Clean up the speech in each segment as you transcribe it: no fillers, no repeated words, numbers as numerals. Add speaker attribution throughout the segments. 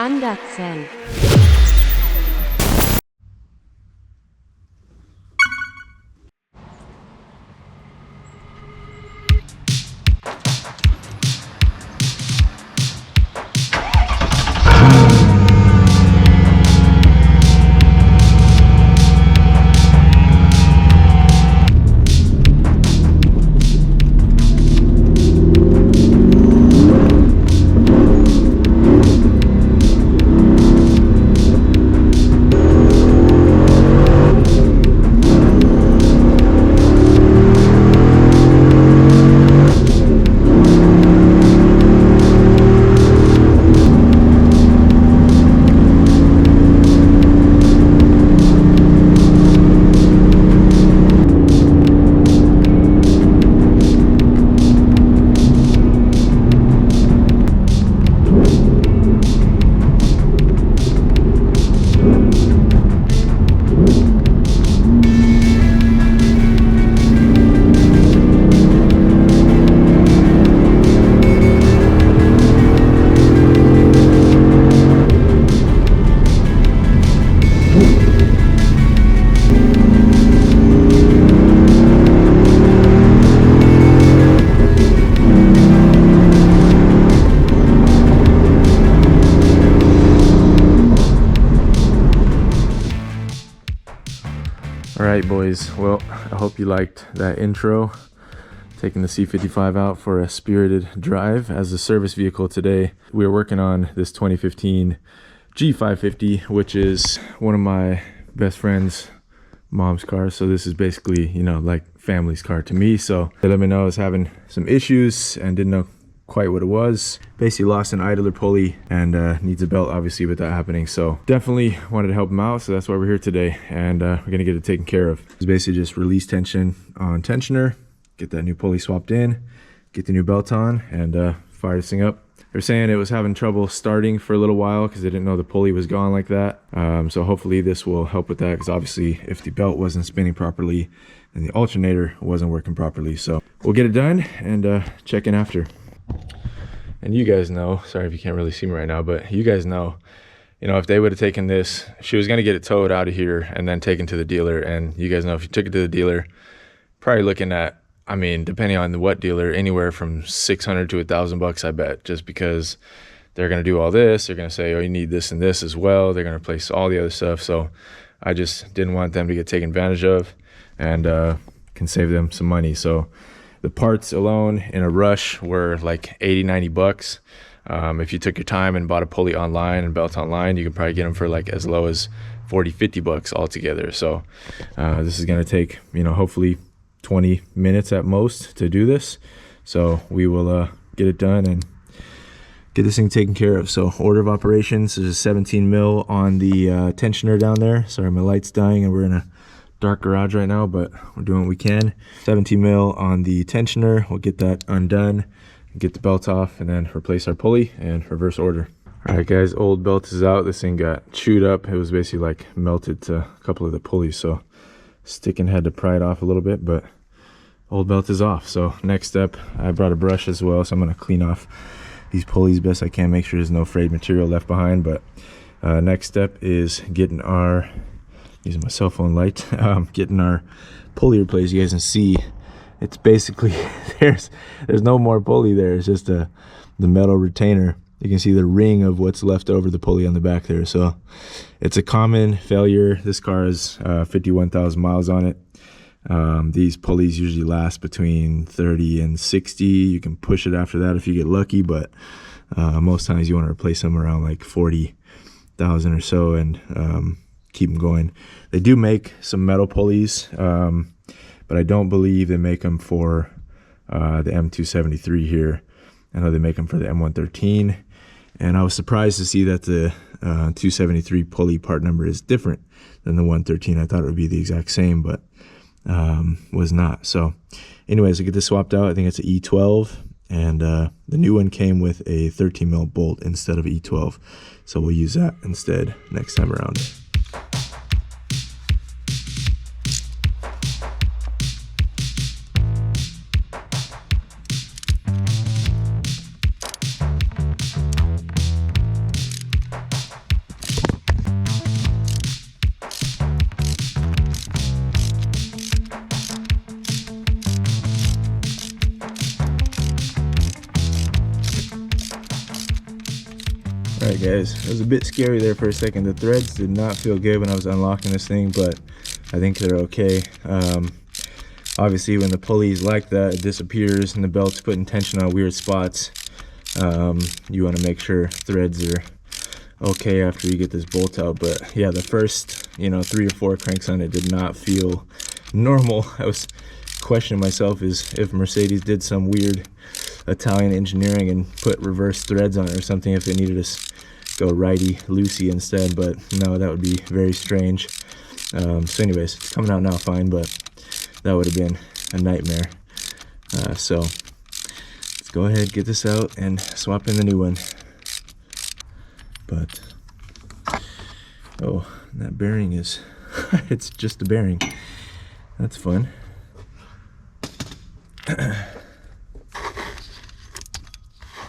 Speaker 1: Andersen.
Speaker 2: Alright boys, well I hope you liked that intro, taking the C55 out for a spirited drive as a service vehicle today. We are working on this 2015 G550, which is one of my best friend's mom's cars, so this is basically, you know, like family's car to me. So they let me know I was having some issues and didn't know quite what it was. Basically lost an idler pulley and needs a belt obviously with that happening, so definitely wanted to help him out, so that's why we're here today, and we're gonna get it taken care of. It's basically just release tension on tensioner, get that new pulley swapped in, get the new belt on, and fire this thing up. They're saying it was having trouble starting for a little while because they didn't know the pulley was gone like that, so hopefully this will help with that, because obviously if the belt wasn't spinning properly and the alternator wasn't working properly. So we'll get it done and check in after. And you guys know, sorry if you can't really see me right now, but you guys know, you know, if they would have taken this, she was going to get it towed out of here and then taken to the dealer. And you guys know if you took it to the dealer, probably looking at, I mean, depending on what dealer, anywhere from 600 to $1,000, I bet, just because they're going to do all this. They're going to say, oh, you need this and this as well. They're going to replace all the other stuff. So I just didn't want them to get taken advantage of, and can save them some money. So the parts alone in a rush were like 80, 90 bucks. If you took your time and bought a pulley online and belt online, you could probably get them for like as low as 40, 50 bucks altogether. So this is going to take, you know, hopefully 20 minutes at most to do this. So we will get it done and get this thing taken care of. So order of operations is 17 mil on the tensioner down there. Sorry, my light's dying and we're in a dark garage right now, but we're doing what we can. 17 mil on the tensioner. We'll get that undone, get the belt off, and then replace our pulley and reverse order. All right guys, old belt is out. This thing got chewed up. It was basically like melted to a couple of the pulleys, so sticking had to pry it off a little bit, but old belt is off. So next step, I brought a brush as well, so I'm going to clean off these pulleys best I can, make sure there's no frayed material left behind. But next step is getting our, using my cell phone light, getting our pulley replaced. You guys can see it's basically there's no more pulley there. It's just the metal retainer. You can see the ring of what's left over the pulley on the back there. So it's a common failure. This car has 51,000 miles on it. These pulleys usually last between 30 and 60. You can push it after that if you get lucky, but most times you want to replace them around like 40,000 or so, and keep them going. They do make some metal pulleys, but I don't believe they make them for the M273 here. I know they make them for the M113, and I was surprised to see that the 273 pulley part number is different than the 113. I thought it would be the exact same, but was not. So anyways, I get this swapped out. I think it's an E12, and the new one came with a 13 mil bolt instead of E12, so we'll use that instead next time around. Alright guys, it was a bit scary there for a second. The threads did not feel good when I was unlocking this thing, but I think they're okay. Obviously when the pulley is like that, it disappears and the belt's putting tension on weird spots. You want to make sure threads are okay after you get this bolt out. But yeah, the first 3 or 4 cranks on it did not feel normal. I was questioning myself as if Mercedes did some weird Italian engineering and put reverse threads on it or something, if they needed to go righty loosey instead. But no, that would be very strange. So anyways, it's coming out now fine, but that would have been a nightmare. So let's go ahead, get this out and swap in the new one. But oh, that bearing is it's just a bearing. That's fun.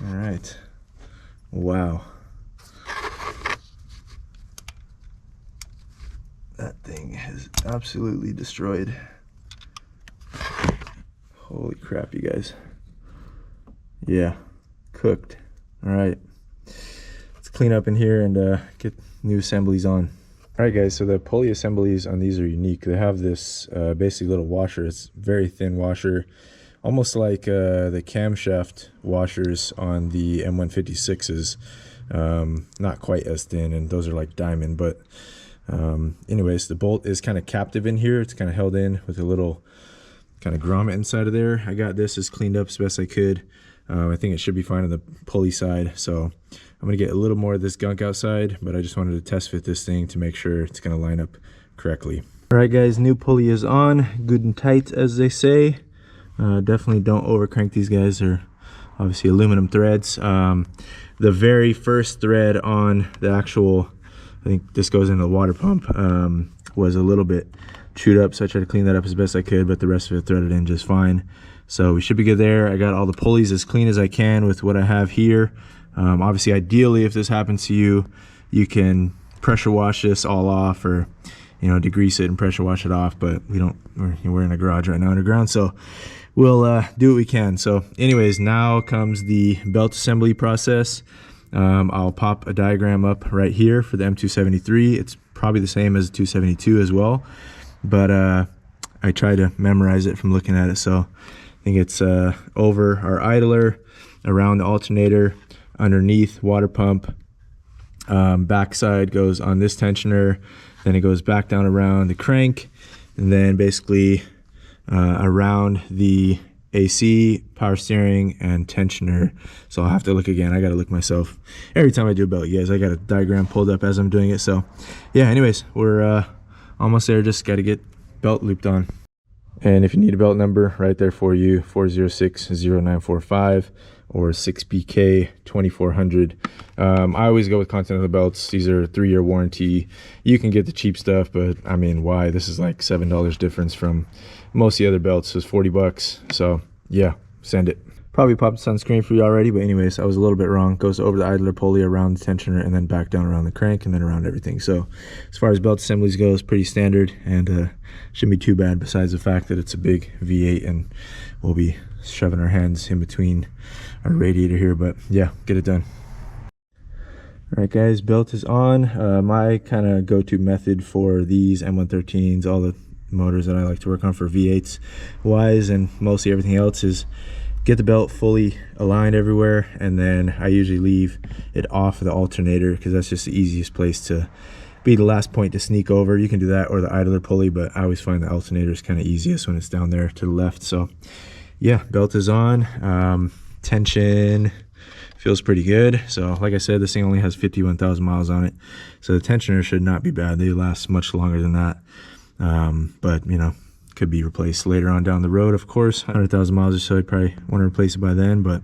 Speaker 2: All right. Wow. That thing is absolutely destroyed. Holy crap, you guys. Yeah, cooked. All right. Let's clean up in here and get new assemblies on. All right, guys, so the pulley assemblies on these are unique. They have this basically little washer. It's very thin washer, almost like the camshaft washers on the M156s. Not quite as thin, and those are like diamond, but anyways, the bolt is kind of captive in here. It's kind of held in with a little kind of grommet inside of there. I got this as cleaned up as best I could. I think it should be fine on the pulley side, so I'm gonna get a little more of this gunk outside, but I just wanted to test fit this thing to make sure it's gonna line up correctly. All right guys, new pulley is on, good and tight as they say. Definitely don't over crank these guys. They're obviously aluminum threads. The very first thread on the actual, I think this goes in the water pump, was a little bit chewed up, so I tried to clean that up as best I could, but the rest of it threaded in just fine. So we should be good there. I got all the pulleys as clean as I can with what I have here. Obviously, ideally, if this happens to you, you can pressure wash this all off, or degrease it and pressure wash it off, but we don't. We're in a garage right now underground, so we'll do what we can. So anyways, now comes the belt assembly process. I'll pop a diagram up right here for the M273. It's probably the same as the 272 as well, but I try to memorize it from looking at it. So I think it's over our idler, around the alternator, underneath water pump, backside goes on this tensioner, then it goes back down around the crank, and then basically around the AC, power steering, and tensioner. So I'll have to look again. I gotta look myself every time I do a belt, you guys. I got a diagram pulled up as I'm doing it. So yeah, anyways, we're almost there. Just got to get belt looped on. And if you need a belt number, right there for you, 406-0945 or 6BK 2400. I always go with Continental belts. These are 3-year warranty. You can get the cheap stuff, but I mean, why? This is like $7 difference from most of the other belts. It's 40 bucks. So yeah, send it. Probably popped this on screen for you already, but anyways, I was a little bit wrong. Goes over the idler pulley, around the tensioner, and then back down around the crank, and then around everything. So as far as belt assemblies goes, pretty standard, and shouldn't be too bad, besides the fact that it's a big V8 and we'll be shoving our hands in between our radiator here. But yeah, get it done. All right guys, belt is on. My kind of go-to method for these M113s, all the motors that I like to work on for V8s wise, and mostly everything else, is get the belt fully aligned everywhere, and then I usually leave it off the alternator because that's just the easiest place to be, the last point to sneak over. You can do that or the idler pulley, but I always find the alternator is kind of easiest when it's down there to the left. So yeah, belt is on. Tension feels pretty good. So like I said, this thing only has 51,000 miles on it, so the tensioner should not be bad. They last much longer than that, but could be replaced later on down the road, of course. 100,000 miles or so, I'd probably want to replace it by then, but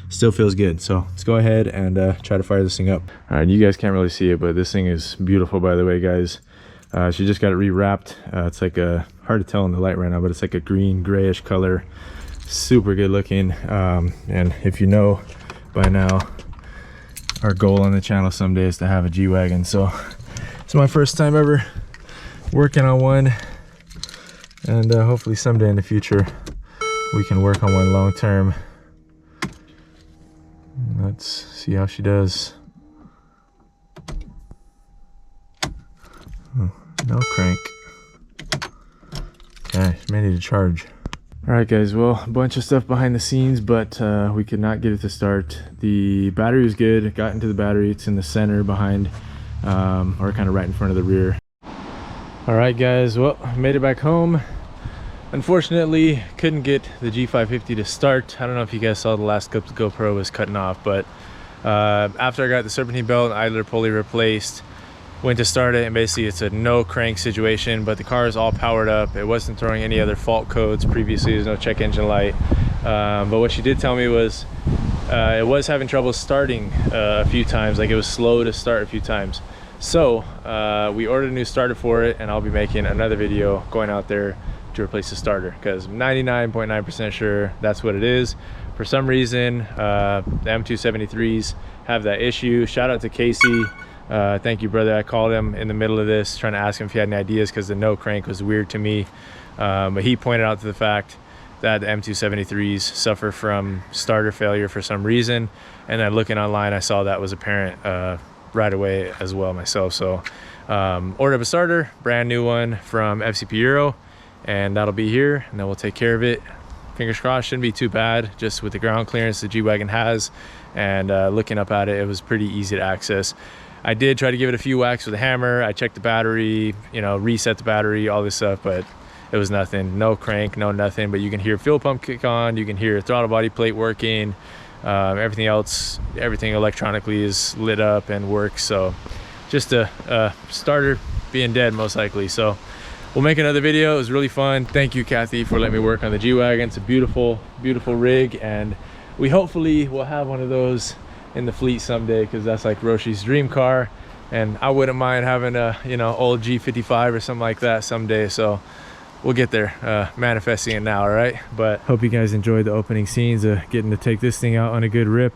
Speaker 2: still feels good. So let's go ahead and try to fire this thing up. All right, you guys can't really see it, but this thing is beautiful, by the way, guys. She just got it rewrapped. It's like hard to tell in the light right now, but it's like a green grayish color, super good looking. And if you know by now, our goal on the channel someday is to have a G-Wagon. So it's my first time ever working on one, and hopefully someday in the future we can work on one long term. Let's see how she does. No crank. Okay, ready to charge. All right, guys, well, a bunch of stuff behind the scenes, but we could not get it to start. The battery was good. It got into the battery. It's in the center behind, or kind of right in front of the rear. All right, guys, well, made it back home. Unfortunately, couldn't get the G550 to start. I don't know if you guys saw the last GoPro was cutting off, but after I got the serpentine belt and idler pulley replaced, went to start it, and basically it's a no crank situation, but the car is all powered up. It wasn't throwing any other fault codes previously. There's no check engine light, but what she did tell me was it was having trouble starting a few times. Like, it was slow to start a few times. So we ordered a new starter for it, and I'll be making another video going out there to replace the starter, because I'm 99.9% sure that's what it is. For some reason, the M273s have that issue. Shout out to Casey. Thank you, brother. I called him in the middle of this trying to ask him if he had any ideas, because the no crank was weird to me. But he pointed out to the fact that the M273s suffer from starter failure for some reason. And then looking online, I saw that was apparent right away as well myself. So ordered up a starter, brand new one from FCP Euro, and that'll be here, and then we'll take care of it. Fingers crossed, shouldn't be too bad, just with the ground clearance the G-Wagon has. And looking up at it, it was pretty easy to access. I did try to give it a few whacks with a hammer. I checked the battery, you know, reset the battery, all this stuff, but it was nothing. No crank, no nothing. But you can hear fuel pump kick on, you can hear throttle body plate working, everything else, everything electronically is lit up and works. So just a starter being dead most likely. So we'll make another video. It was really fun. Thank you, Kathy, for letting me work on the G-Wagon. It's a beautiful, beautiful rig, and we hopefully will have one of those in the fleet someday, because that's like Roshi's dream car, and I wouldn't mind having a, you know, old G55 or something like that someday. So we'll get there, manifesting it now. All right, but hope you guys enjoyed the opening scenes of getting to take this thing out on a good rip.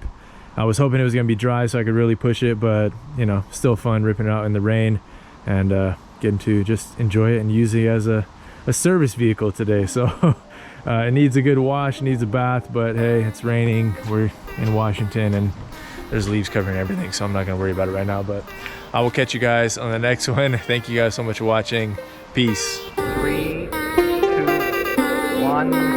Speaker 2: I was hoping it was gonna be dry so I could really push it, but you know, still fun ripping it out in the rain and getting to just enjoy it and use it as a service vehicle today. So it needs a good wash, needs a bath, but hey, it's raining, we're in Washington, and there's leaves covering everything, so I'm not gonna worry about it right now. But I will catch you guys on the next one. Thank you guys so much for watching. Peace.
Speaker 1: 3, 2, 1.